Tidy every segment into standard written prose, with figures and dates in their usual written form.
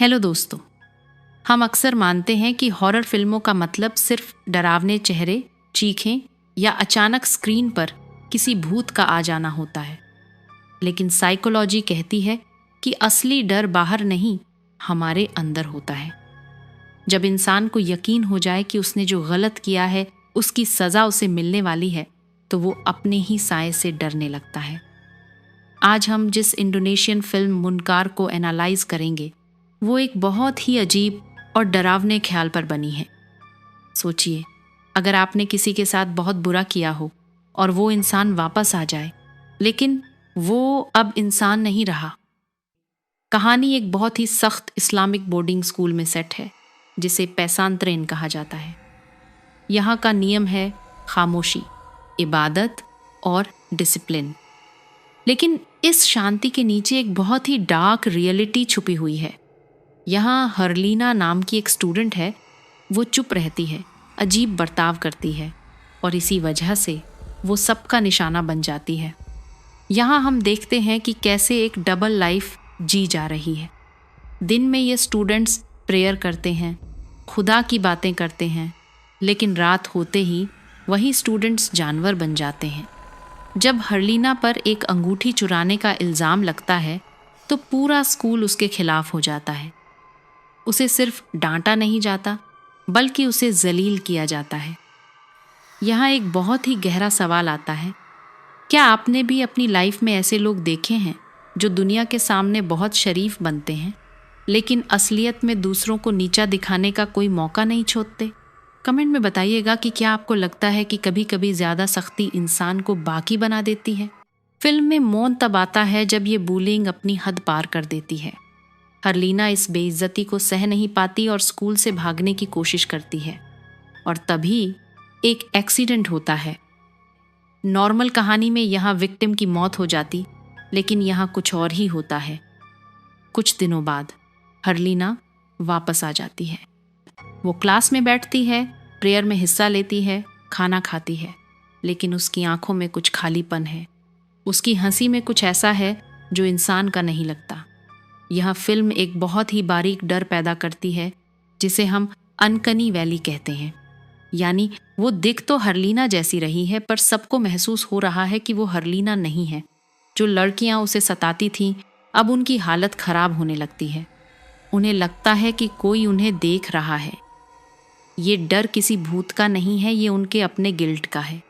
Hello दोस्तों, हम अक्सर मानते हैं कि हॉरर फिल्मों का मतलब सिर्फ डरावने चेहरे, चीखें या अचानक स्क्रीन पर किसी भूत का आ जाना होता है। लेकिन साइकोलॉजी कहती है कि असली डर बाहर नहीं, हमारे अंदर होता है। जब इंसान को यकीन हो जाए कि उसने जो गलत किया है उसकी सज़ा उसे मिलने वाली है, तो वो अपने ही साए से डरने लगता है। आज हम जिस इंडोनेशियन फिल्म मुनकार को एनालाइज करेंगे, वो एक बहुत ही अजीब और डरावने ख्याल पर बनी है। सोचिए, अगर आपने किसी के साथ बहुत बुरा किया हो और वो इंसान वापस आ जाए, लेकिन वो अब इंसान नहीं रहा। कहानी एक बहुत ही सख्त इस्लामिक बोर्डिंग स्कूल में सेट है, जिसे पैसांत्रेन कहा जाता है। यहाँ का नियम है खामोशी, इबादत और डिसिप्लिन। लेकिन इस शांति के नीचे एक बहुत ही डार्क रियलिटी छुपी हुई है। यहाँ हरलीना नाम की एक स्टूडेंट है। वो चुप रहती है, अजीब बर्ताव करती है और इसी वजह से वो सबका निशाना बन जाती है। यहाँ हम देखते हैं कि कैसे एक डबल लाइफ जी जा रही है। दिन में ये स्टूडेंट्स प्रेयर करते हैं, खुदा की बातें करते हैं, लेकिन रात होते ही वही स्टूडेंट्स जानवर बन जाते हैं। जब हरलीना पर एक अंगूठी चुराने का इल्ज़ाम लगता है, तो पूरा स्कूल उसके खिलाफ हो जाता है। उसे सिर्फ डांटा नहीं जाता, बल्कि उसे जलील किया जाता है। यहाँ एक बहुत ही गहरा सवाल आता है, क्या आपने भी अपनी लाइफ में ऐसे लोग देखे हैं जो दुनिया के सामने बहुत शरीफ बनते हैं, लेकिन असलियत में दूसरों को नीचा दिखाने का कोई मौका नहीं छोड़ते? कमेंट में बताइएगा कि क्या आपको लगता है कि कभी कभी ज़्यादा सख्ती इंसान को बाकी बना देती है। फिल्म में मौन तब आता है जब ये बुलिंग अपनी हद पार कर देती है। हरलीना इस बेइज्जती को सह नहीं पाती और स्कूल से भागने की कोशिश करती है, और तभी एक एक्सीडेंट होता है। नॉर्मल कहानी में यहाँ विक्टिम की मौत हो जाती, लेकिन यहाँ कुछ और ही होता है। कुछ दिनों बाद हरलीना वापस आ जाती है। वो क्लास में बैठती है, प्रेयर में हिस्सा लेती है, खाना खाती है, लेकिन उसकी आंखों में कुछ खालीपन है। उसकी हंसी में कुछ ऐसा है जो इंसान का नहीं लगता। यह फिल्म एक बहुत ही बारीक डर पैदा करती है, जिसे हम अनकनी वैली कहते हैं। यानी वो दिख तो हरलीना जैसी रही है, पर सबको महसूस हो रहा है कि वो हरलीना नहीं है। जो लड़कियां उसे सताती थीं, अब उनकी हालत खराब होने लगती है। उन्हें लगता है कि कोई उन्हें देख रहा है। ये डर किसी भूत का नहीं है, ये उनके अपने गिल्ट का है।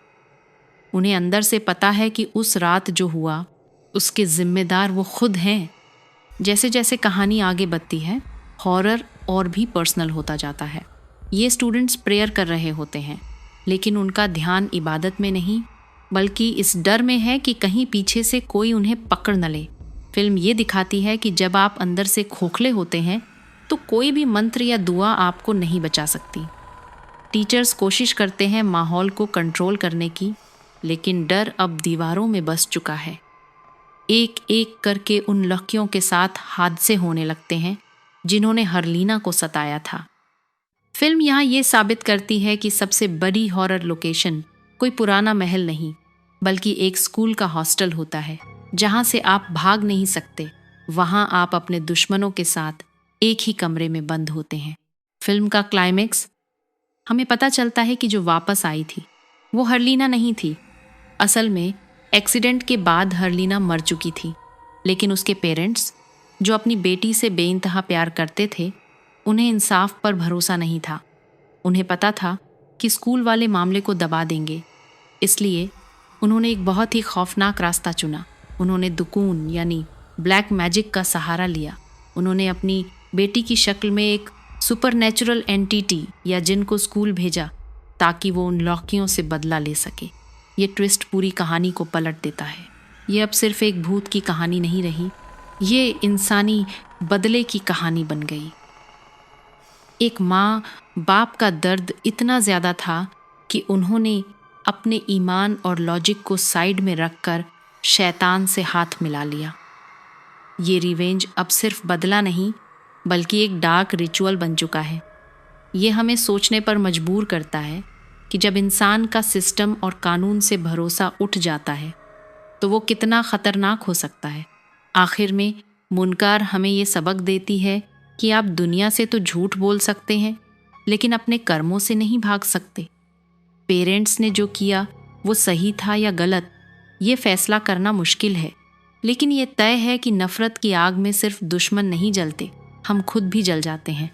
उन्हें अंदर से पता है कि उस रात जो हुआ, उसके जिम्मेदार वो खुद हैं। जैसे जैसे कहानी आगे बढ़ती है, हॉरर और भी पर्सनल होता जाता है। ये स्टूडेंट्स प्रेयर कर रहे होते हैं, लेकिन उनका ध्यान इबादत में नहीं, बल्कि इस डर में है कि कहीं पीछे से कोई उन्हें पकड़ न ले। फिल्म ये दिखाती है कि जब आप अंदर से खोखले होते हैं, तो कोई भी मंत्र या दुआ आपको नहीं बचा सकती। टीचर्स कोशिश करते हैं माहौल को कंट्रोल करने की, लेकिन डर अब दीवारों में बस चुका है। एक एक करके उन लड़कियों के साथ हादसे होने लगते हैं जिन्होंने हरलीना को सताया था। फिल्म यहाँ ये साबित करती है कि सबसे बड़ी हॉरर लोकेशन कोई पुराना महल नहीं, बल्कि एक स्कूल का हॉस्टल होता है, जहाँ से आप भाग नहीं सकते। वहाँ आप अपने दुश्मनों के साथ एक ही कमरे में बंद होते हैं। फिल्म का क्लाइमेक्स हमें पता चलता है कि जो वापस आई थी वो हरलीना नहीं थी। असल में एक्सीडेंट के बाद हरलीना मर चुकी थी, लेकिन उसके पेरेंट्स, जो अपनी बेटी से बेइंतहा प्यार करते थे, उन्हें इंसाफ पर भरोसा नहीं था। उन्हें पता था कि स्कूल वाले मामले को दबा देंगे, इसलिए उन्होंने एक बहुत ही खौफनाक रास्ता चुना। उन्होंने दुकून यानी ब्लैक मैजिक का सहारा लिया। उन्होंने अपनी बेटी की शक्ल में एक सुपरनैचुरल एंटिटी या जिन को स्कूल भेजा, ताकि वो उन लड़कियों से बदला ले सके। ये ट्विस्ट पूरी कहानी को पलट देता है। ये अब सिर्फ एक भूत की कहानी नहीं रही, ये इंसानी बदले की कहानी बन गई। एक माँ बाप का दर्द इतना ज़्यादा था कि उन्होंने अपने ईमान और लॉजिक को साइड में रखकर शैतान से हाथ मिला लिया। ये रिवेंज अब सिर्फ बदला नहीं, बल्कि एक डार्क रिचुअल बन चुका है। ये हमें सोचने पर मजबूर करता है कि जब इंसान का सिस्टम और कानून से भरोसा उठ जाता है, तो वो कितना ख़तरनाक हो सकता है। आखिर में मुनकार हमें ये सबक देती है कि आप दुनिया से तो झूठ बोल सकते हैं, लेकिन अपने कर्मों से नहीं भाग सकते। पेरेंट्स ने जो किया वो सही था या गलत, ये फैसला करना मुश्किल है, लेकिन ये तय है कि नफरत की आग में सिर्फ दुश्मन नहीं जलते, हम खुद भी जल जाते हैं।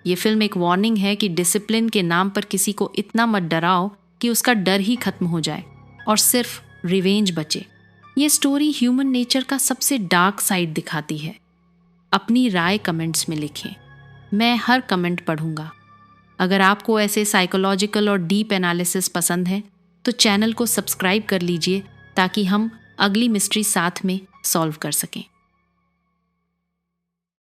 ये फिल्म एक वार्निंग है कि डिसिप्लिन के नाम पर किसी को इतना मत डराओ कि उसका डर ही खत्म हो जाए और सिर्फ रिवेंज बचे। ये स्टोरी ह्यूमन नेचर का सबसे डार्क साइड दिखाती है। अपनी राय कमेंट्स में लिखें, मैं हर कमेंट पढ़ूंगा। अगर आपको ऐसे साइकोलॉजिकल और डीप एनालिसिस पसंद है तो चैनल को सब्सक्राइब कर लीजिए ताकि हम अगली मिस्ट्री साथ में सॉल्व कर सकें।